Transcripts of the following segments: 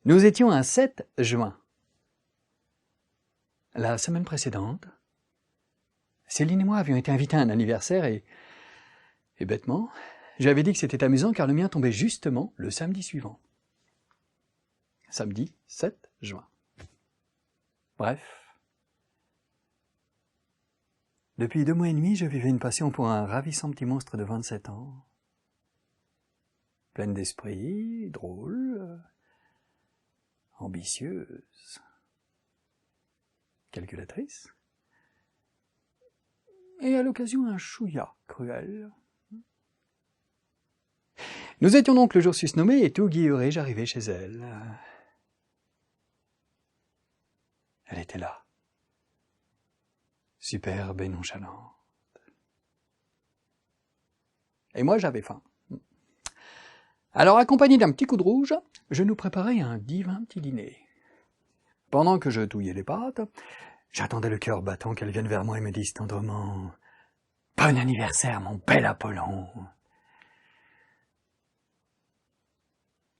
Nous étions un 7 juin. La semaine précédente, Céline et moi avions été invités à un anniversaire et bêtement, j'avais dit que c'était amusant car le mien tombait justement le samedi suivant. Samedi 7 juin. Bref. Depuis 2 mois et demi, je vivais une passion pour un ravissant petit monstre de 27 ans. Pleine d'esprit, drôle, ambitieuse, calculatrice, et à l'occasion un chouïa cruel. Nous étions donc le jour susnommé et tout guilleré, j'arrivai chez elle. Elle était là, superbe et nonchalante. Et moi j'avais faim. Alors, accompagné d'un petit coup de rouge, je nous préparais un divin petit dîner. Pendant que je touillais les pâtes, j'attendais le cœur battant qu'elle vienne vers moi et me dise tendrement « Bon anniversaire, mon bel Apollon !»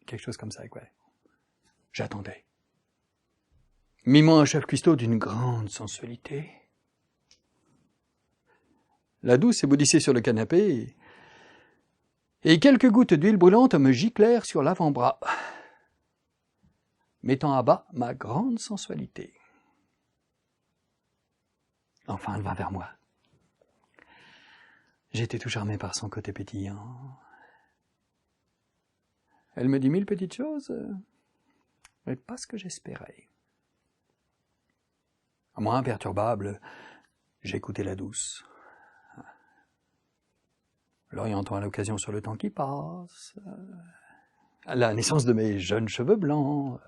Quelque chose comme ça, quoi. J'attendais. Mimant un chef cuistot d'une grande sensualité. La douce éboudissait sur le canapé et quelques gouttes d'huile brûlante me giclèrent sur l'avant-bras, mettant à bas ma grande sensualité. Enfin, elle vint vers moi. J'étais tout charmé par son côté pétillant. Elle me dit 1000 petites choses, mais pas ce que j'espérais. Moi, imperturbable, j'écoutais la douce, l'orientant à l'occasion sur le temps qui passe, la naissance de mes jeunes cheveux blancs,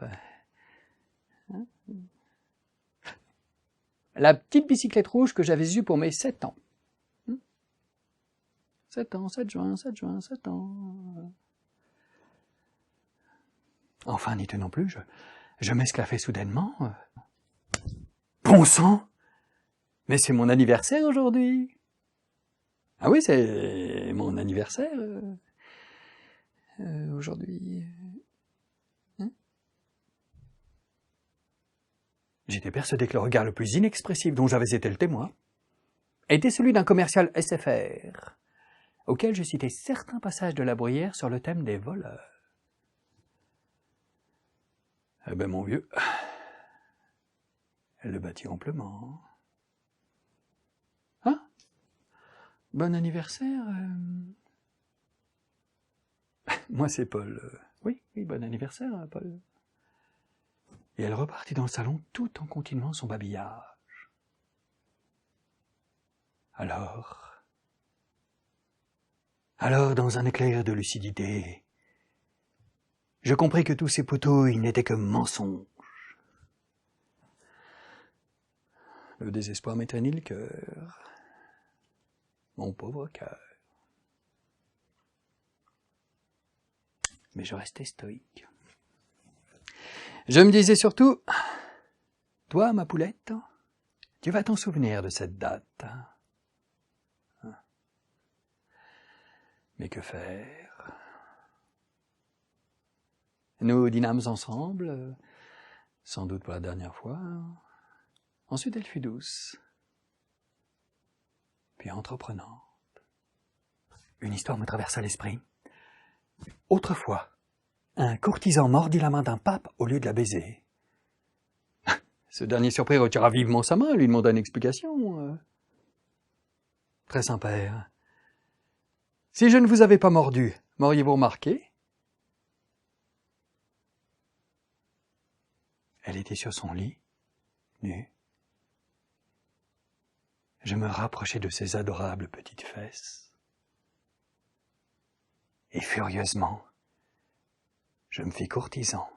la petite bicyclette rouge que j'avais eue pour mes 7 ans. 7 ans, 7 juin, 7 juin, 7 ans. Enfin, n'y tenant plus, je m'esclaffai soudainement. Bon sang! Mais c'est mon anniversaire aujourd'hui! Ah oui, c'est mon anniversaire aujourd'hui. J'étais persuadé que le regard le plus inexpressif dont j'avais été le témoin était celui d'un commercial SFR, auquel je citais certains passages de La Bruyère sur le thème des voleurs. Eh ben mon vieux, elle le battit amplement. Hein? Bon anniversaire. Moi c'est Paul. Oui, bon anniversaire, Paul. Et elle repartit dans le salon tout en continuant son babillage. Alors, dans un éclair de lucidité, je compris que tous ces potouilles n'étaient que mensonges. Le désespoir m'étreignit le cœur. Mon pauvre cœur. Mais je restais stoïque. Je me disais surtout, toi, ma poulette, tu vas t'en souvenir de cette date. Mais que faire? Nous dînâmes ensemble, sans doute pour la dernière fois. Ensuite, elle fut douce, puis entreprenante. Une histoire me traversa l'esprit. Autrefois, un courtisan mordit la main d'un pape au lieu de la baiser. Ce dernier surpris retira vivement sa main, lui demanda une explication. Très Saint-Père, si je ne vous avais pas mordu, m'auriez-vous remarqué? Elle était sur son lit, nue. Je me rapprochai de ses adorables petites fesses. Et furieusement, je me fis courtisan.